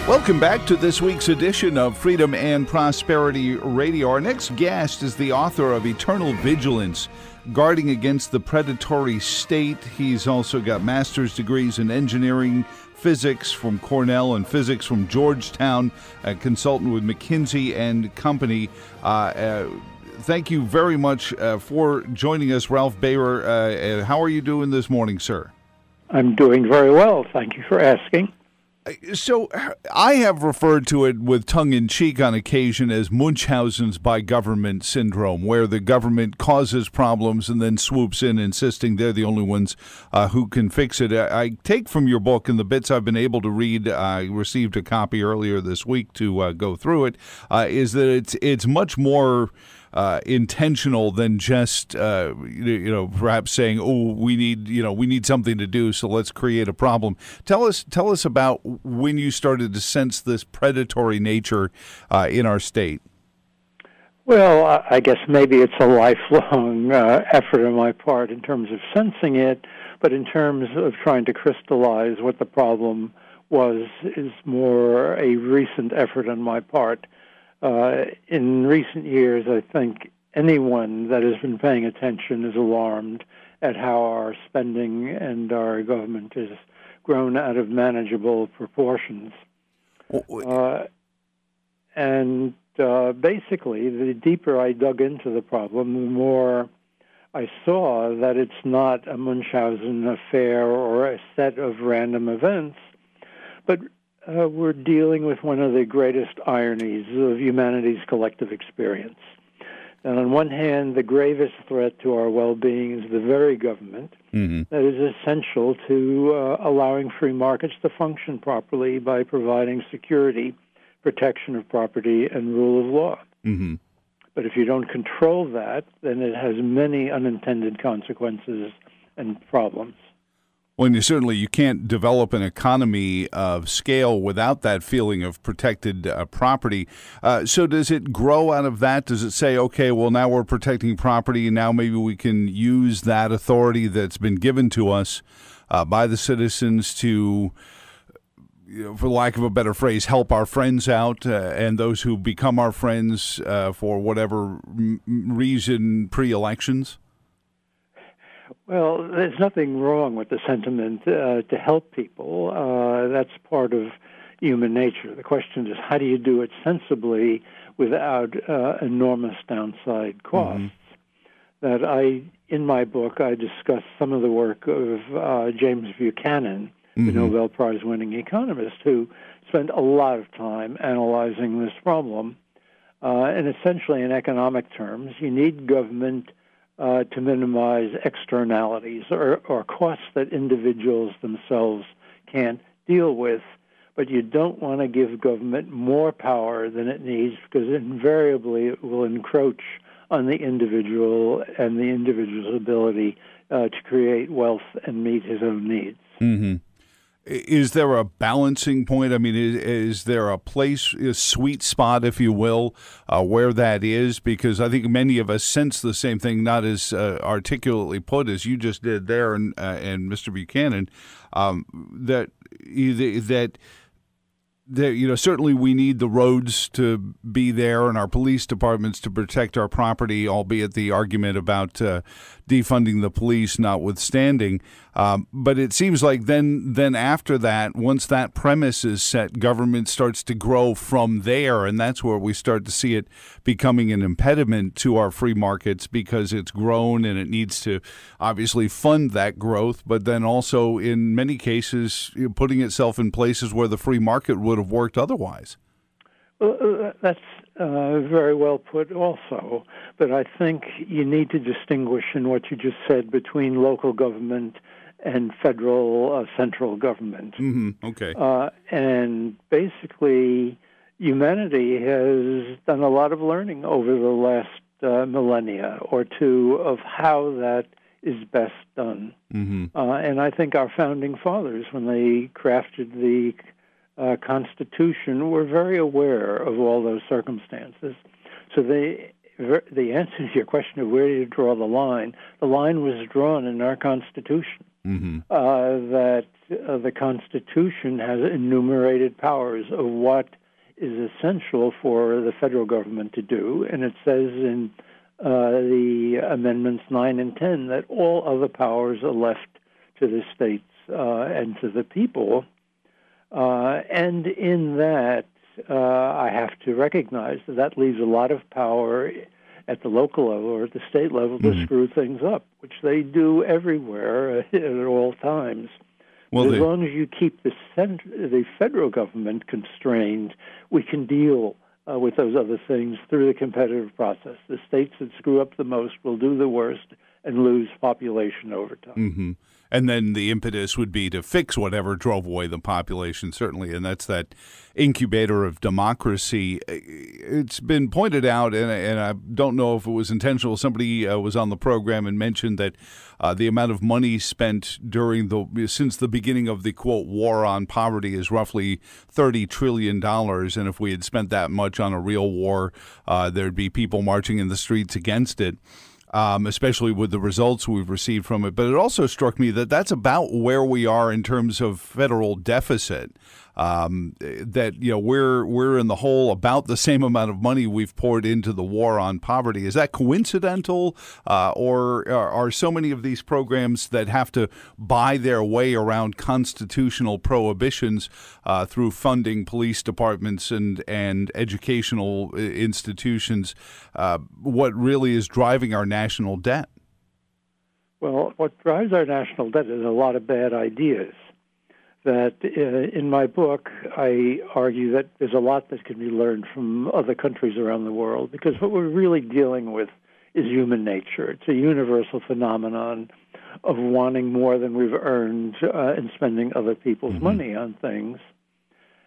Welcome back to this week's edition of Freedom and Prosperity Radio. Our next guest is the author of Eternal Vigilance, Guarding Against the Predatory State. He's also got master's degrees in engineering, physics from Cornell and physics from Georgetown, a consultant with McKinsey and Company. Thank you very much for joining us, Ralph Bayrer. How are you doing this morning, sir? I'm doing very well. Thank you for asking. So I have referred to it with tongue-in-cheek on occasion as Munchausen's by government syndrome, where the government causes problems and then swoops in, insisting they're the only ones who can fix it. I take from your book and the bits I've been able to read, I received a copy earlier this week to go through it, is that it's much more intentional than just perhaps saying, oh, we need something to do, so let's create a problem. Tell us about when you started to sense this predatory nature in our state. Well, I guess maybe it's a lifelong effort on my part in terms of sensing it, but in terms of trying to crystallize what the problem was is more a recent effort on my part. In recent years, I think anyone that has been paying attention is alarmed at how our spending and our government has grown out of manageable proportions. Basically, the deeper I dug into the problem, the more I saw that it's not a Munchausen affair or a set of random events, but we're dealing with one of the greatest ironies of humanity's collective experience. And on one hand, the gravest threat to our well-being is the very government that is essential to allowing free markets to function properly by providing security, protection of property, and rule of law. Mm-hmm. But if you don't control that, then it has many unintended consequences and problems. Well, you can't develop an economy of scale without that feeling of protected property. So does it grow out of that? Does it say, okay, well, now we're protecting property, and now maybe we can use that authority that's been given to us by the citizens to, for lack of a better phrase, help our friends out and those who become our friends for whatever reason pre-elections? Well, there's nothing wrong with the sentiment to help people. That's part of human nature. The question is, how do you do it sensibly without enormous downside costs? In my book, I discuss some of the work of James Buchanan, the Nobel Prize-winning economist, who spent a lot of time analyzing this problem. And essentially, in economic terms, you need government to minimize externalities or costs that individuals themselves can't deal with. But you don't want to give government more power than it needs, because invariably it will encroach on the individual and the individual's ability to create wealth and meet his own needs. Mm-hmm. Is there a balancing point? I mean, is there a place, a sweet spot, if you will, where that is? Because I think many of us sense the same thing, not as articulately put as you just did there, and Mr. Buchanan, that certainly we need the roads to be there and our police departments to protect our property, albeit the argument about defunding the police notwithstanding. But it seems like then after that, once that premise is set, government starts to grow from there, and that's where we start to see it becoming an impediment to our free markets, because it's grown and it needs to obviously fund that growth, but then also in many cases putting itself in places where the free market would have worked otherwise. Well, that's very well put also, but I think you need to distinguish in what you just said between local government and federal central government. Mm-hmm. Okay. And basically, humanity has done a lot of learning over the last millennia or two of how that is best done. Mm-hmm. And I think our founding fathers, when they crafted the Constitution, were very aware of all those circumstances. So the answer to your question of where do you draw the line was drawn in our Constitution. that the Constitution has enumerated powers of what is essential for the federal government to do, and it says in the Amendments 9 and 10 that all other powers are left to the states and to the people. And in that, I have to recognize that leaves a lot of power at the local level or at the state level to screw things up, which they do everywhere at all times. Well, as long as you keep the federal government constrained, we can deal with those other things through the competitive process. The states that screw up the most will do the worst and lose population over time. And then the impetus would be to fix whatever drove away the population, certainly, and that's that incubator of democracy. It's been pointed out, and I don't know if it was intentional. Somebody was on the program and mentioned that the amount of money spent since the beginning of the, quote, war on poverty is roughly $30 trillion, and if we had spent that much on a real war, there'd be people marching in the streets against it. Especially with the results we've received from it. But it also struck me that that's about where we are in terms of federal deficit. That we're in the hole about the same amount of money we've poured into the war on poverty. Is that coincidental, or are so many of these programs that have to buy their way around constitutional prohibitions through funding police departments and educational institutions what really is driving our national debt? Well, what drives our national debt is a lot of bad ideas. That in my book, I argue that there's a lot that can be learned from other countries around the world, because what we're really dealing with is human nature. It's a universal phenomenon of wanting more than we've earned and spending other people's money on things.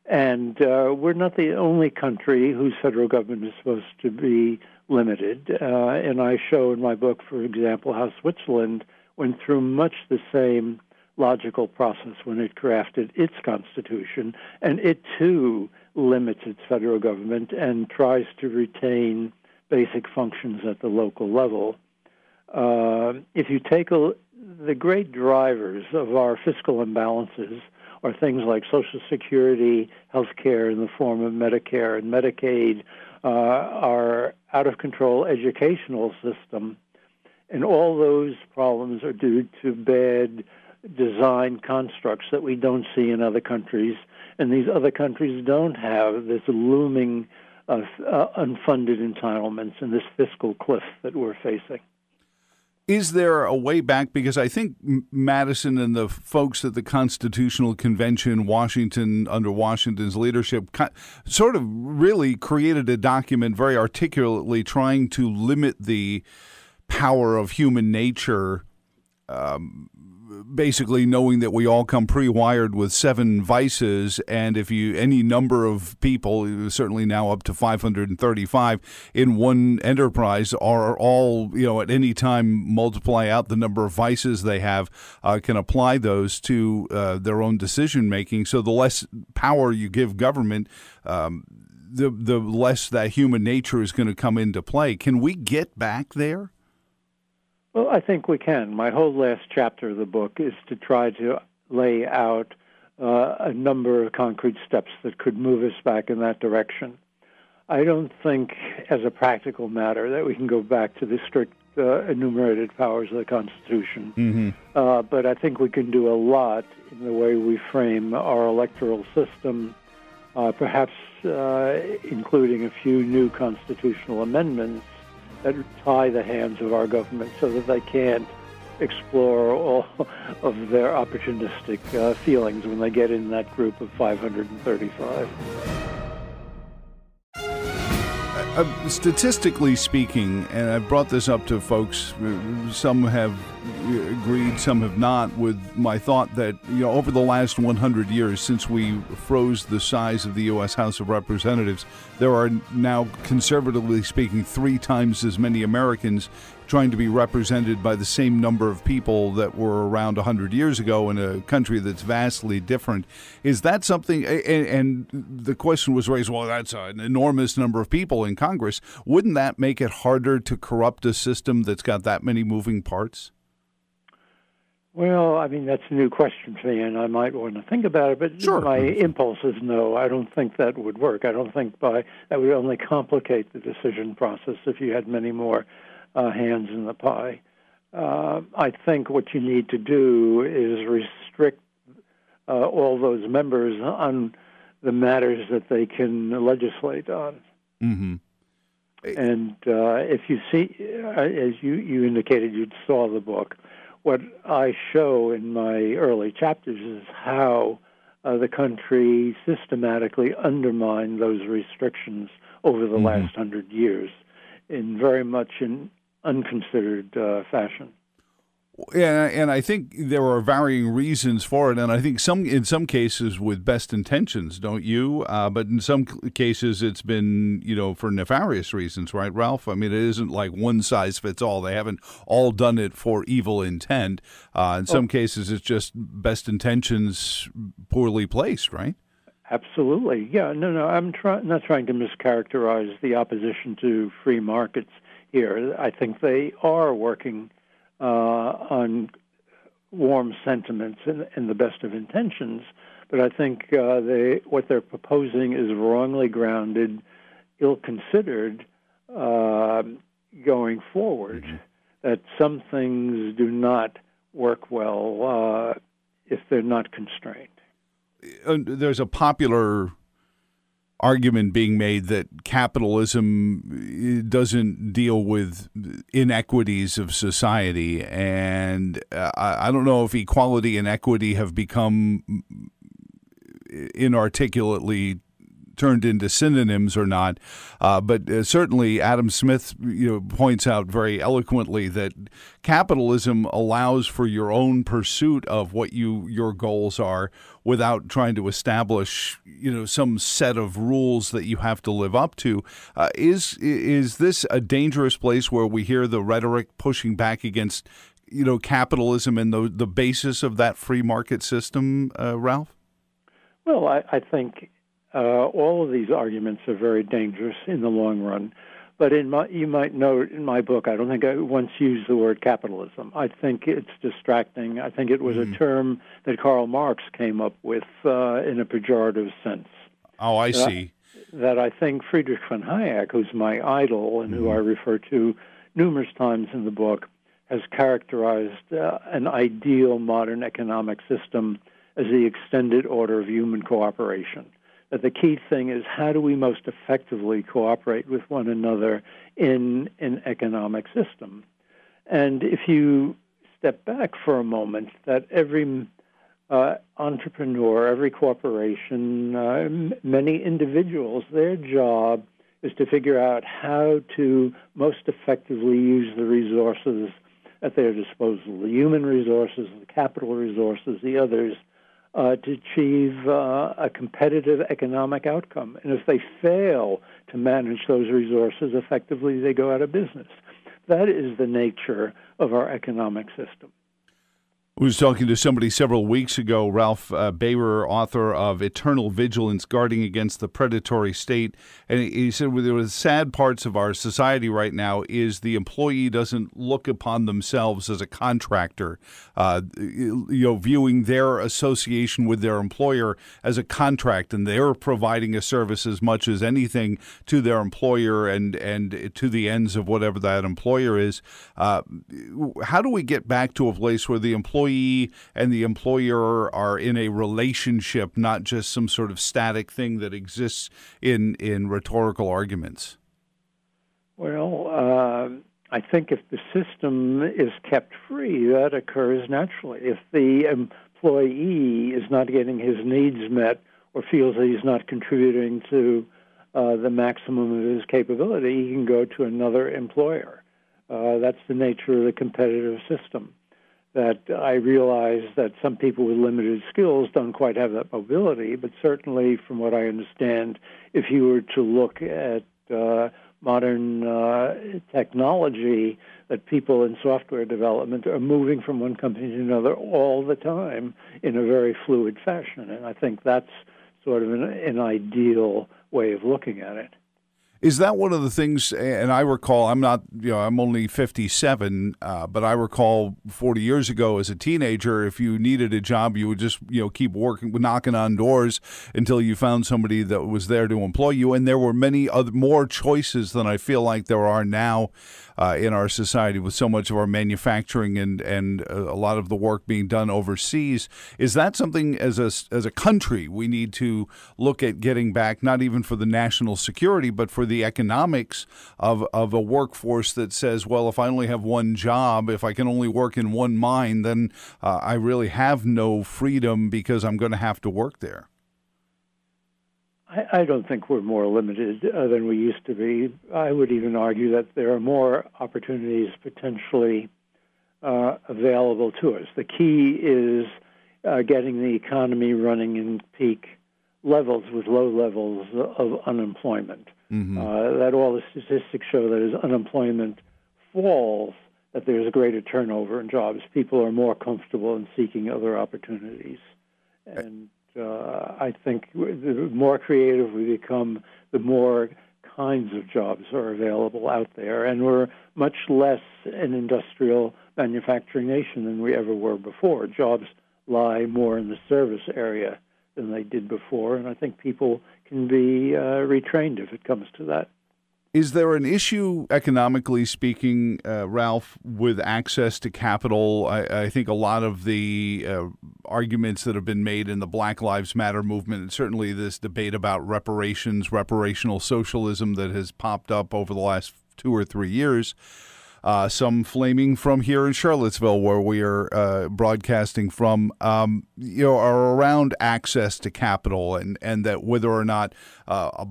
And we're not the only country whose federal government is supposed to be limited. And I show in my book, for example, how Switzerland went through much the same logical process when it crafted its constitution, and it too limits its federal government and tries to retain basic functions at the local level. If you take the great drivers of our fiscal imbalances are things like Social Security, health care in the form of Medicare and Medicaid, our out-of-control educational system, and all those problems are due to bad design constructs that we don't see in other countries, and these other countries don't have this looming unfunded entitlements and this fiscal cliff that we're facing. Is there a way back? Because I think Madison and the folks at the Constitutional Convention, Washington, under Washington's leadership, sort of really created a document very articulately trying to limit the power of human nature, basically knowing that we all come pre-wired with 7 vices, and if any number of people, certainly now up to 535 in one enterprise, are all, at any time multiply out the number of vices they have, can apply those to their own decision making. So the less power you give government, the less that human nature is going to come into play. Can we get back there? Well, I think we can. My whole last chapter of the book is to try to lay out a number of concrete steps that could move us back in that direction. I don't think, as a practical matter, that we can go back to the strict enumerated powers of the Constitution. But I think we can do a lot in the way we frame our electoral system, perhaps including a few new constitutional amendments that tie the hands of our government so that they can't explore all of their opportunistic feelings when they get in that group of 535. Statistically speaking, and I've brought this up to folks, some have agreed, some have not, with my thought that, over the last 100 years since we froze the size of the U.S. House of Representatives, there are now, conservatively speaking, 3 times as many Americans trying to be represented by the same number of people that were around 100 years ago in a country that's vastly different. Is that something, and the question was raised, well, that's an enormous number of people in Congress. Wouldn't that make it harder to corrupt a system that's got that many moving parts? Well, I mean, that's a new question for me, and I might want to think about it, but Sure. my impulse is no, I don't think that would work. I don't think that would only complicate the decision process if you had many more hands in the pie. I think what you need to do is restrict all those members on the matters that they can legislate on. Mm-hmm. And if you see, as you indicated, you saw the book, what I show in my early chapters is how the country systematically undermined those restrictions over the last 100 years in very much an unconsidered fashion. Yeah, and I think there are varying reasons for it, and I think in some cases with best intentions, don't you? But in some cases, it's been for nefarious reasons, right, Ralph? I mean, it isn't like one size fits all. They haven't all done it for evil intent. In some cases, it's just best intentions poorly placed, right? Absolutely, yeah. No, I'm not trying to mischaracterize the opposition to free markets here. I think they are working on warm sentiments and the best of intentions, but I think what they're proposing is wrongly grounded, ill-considered going forward. Mm-hmm. That some things do not work well if they're not constrained. There's a popular argument being made that capitalism doesn't deal with inequities of society, and I don't know if equality and equity have become inarticulately turned into synonyms or not, but certainly Adam Smith points out very eloquently that capitalism allows for your own pursuit of what your goals are without trying to establish some set of rules that you have to live up to. Is this a dangerous place where we hear the rhetoric pushing back against capitalism and the basis of that free market system, Ralph? Well, I think all of these arguments are very dangerous in the long run. But you might note in my book, I don't think I once used the word capitalism. I think it's distracting. I think it was a term that Karl Marx came up with in a pejorative sense. Oh, I see. That I think Friedrich von Hayek, who's my idol and who I refer to numerous times in the book, has characterized an ideal modern economic system as the extended order of human cooperation. That the key thing is how do we most effectively cooperate with one another in an economic system? And if you step back for a moment, that every entrepreneur, every corporation, many individuals, their job is to figure out how to most effectively use the resources at their disposal, the human resources, the capital resources, the others, to achieve a competitive economic outcome. And if they fail to manage those resources effectively, they go out of business. That is the nature of our economic system. I was talking to somebody several weeks ago, Ralph Bayrer, author of Eternal Vigilance, Guarding Against the Predatory State. And he said one of the sad parts of our society right now is the employee doesn't look upon themselves as a contractor, viewing their association with their employer as a contract, and they're providing a service as much as anything to their employer and to the ends of whatever that employer is. How do we get back to a place where the employee and the employer are in a relationship, not just some sort of static thing that exists in rhetorical arguments? Well, I think if the system is kept free, that occurs naturally. If the employee is not getting his needs met or feels that he's not contributing to the maximum of his capability, he can go to another employer. That's the nature of the competitive system. That I realize that some people with limited skills don't quite have that mobility, but certainly from what I understand, if you were to look at modern technology, that people in software development are moving from one company to another all the time in a very fluid fashion. And I think that's sort of an ideal way of looking at it. Is that one of the things, and I recall, I'm only 57, but I recall 40 years ago as a teenager, if you needed a job, you would just, keep working, knocking on doors until you found somebody that was there to employ you. And there were many more choices than I feel like there are now in our society, with so much of our manufacturing and a lot of the work being done overseas. Is that something as a country we need to look at getting back, not even for the national security, but for the economics of a workforce that says, well, if I only have one job, if I can only work in one mine, then I really have no freedom because I'm going to have to work there? I don't think we're more limited than we used to be. I would even argue that there are more opportunities potentially available to us. The key is getting the economy running in peak levels with low levels of unemployment. Mm-hmm. That all the statistics show that as unemployment falls, that there's a greater turnover in jobs. People are more comfortable in seeking other opportunities. And I think the more creative we become, the more kinds of jobs are available out there. And we're much less an industrial manufacturing nation than we ever were before. Jobs lie more in the service area than they did before, and I think people can be retrained if it comes to that. Is there an issue, economically speaking, Ralph, with access to capital? I think a lot of the arguments that have been made in the Black Lives Matter movement, and certainly this debate about reparations, reparational socialism that has popped up over the last 2 or 3 years, some flaming from here in Charlottesville, where we are broadcasting from, are around access to capital, and that whether or not a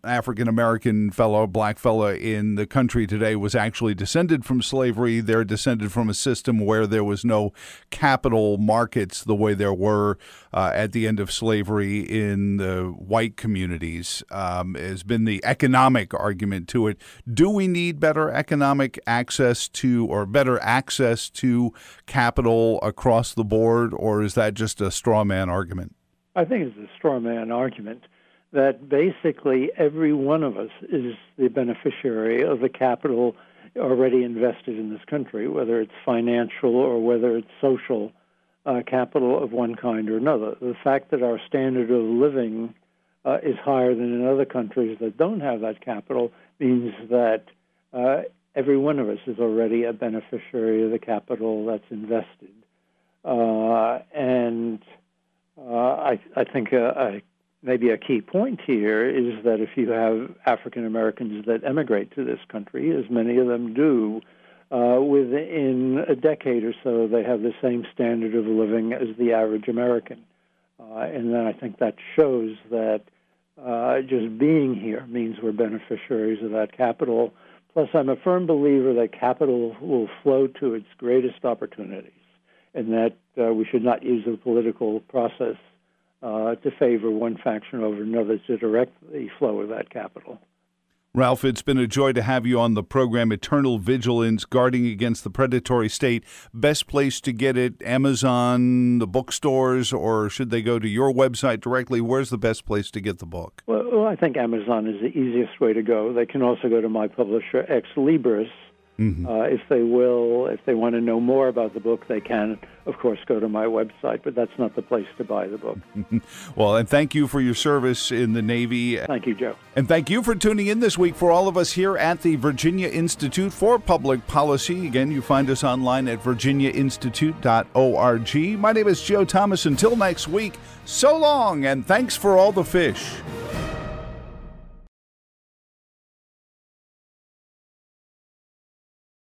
African-American fellow, black fellow in the country today was actually descended from slavery. They're descended from a system where there was no capital markets the way there were at the end of slavery in the white communities, has been the economic argument to it. Do we need better economic access to, or better access to capital across the board, or is that just a straw man argument? I think it's a straw man argument that basically every one of us is the beneficiary of the capital already invested in this country, whether it's financial or whether it's social capital of one kind or another. The fact that our standard of living is higher than in other countries that don't have that capital means that every one of us is already a beneficiary of the capital that's invested. I think maybe a key point here is that if you have African Americans that emigrate to this country, as many of them do, within a decade or so, they have the same standard of living as the average American. And then I think that shows that just being here means we're beneficiaries of that capital. Plus, I'm a firm believer that capital will flow to its greatest opportunities, and that we should not use the political process to favor one faction over another to direct the flow of that capital. Ralph, it's been a joy to have you on the program. Eternal Vigilance, Guarding Against the Predatory State. Best place to get it, Amazon, the bookstores, or should they go to your website directly? Where's the best place to get the book? Well, I think Amazon is the easiest way to go. They can also go to my publisher, Ex Libris. Mm-hmm. If they want to know more about the book, they can, of course, go to my website, but that's not the place to buy the book. Well, and thank you for your service in the Navy. Thank you, Joe. And thank you for tuning in this week for all of us here at the Virginia Institute for Public Policy. Again, you find us online at virginiainstitute.org. My name is Joe Thomas. Until next week, so long, and thanks for all the fish.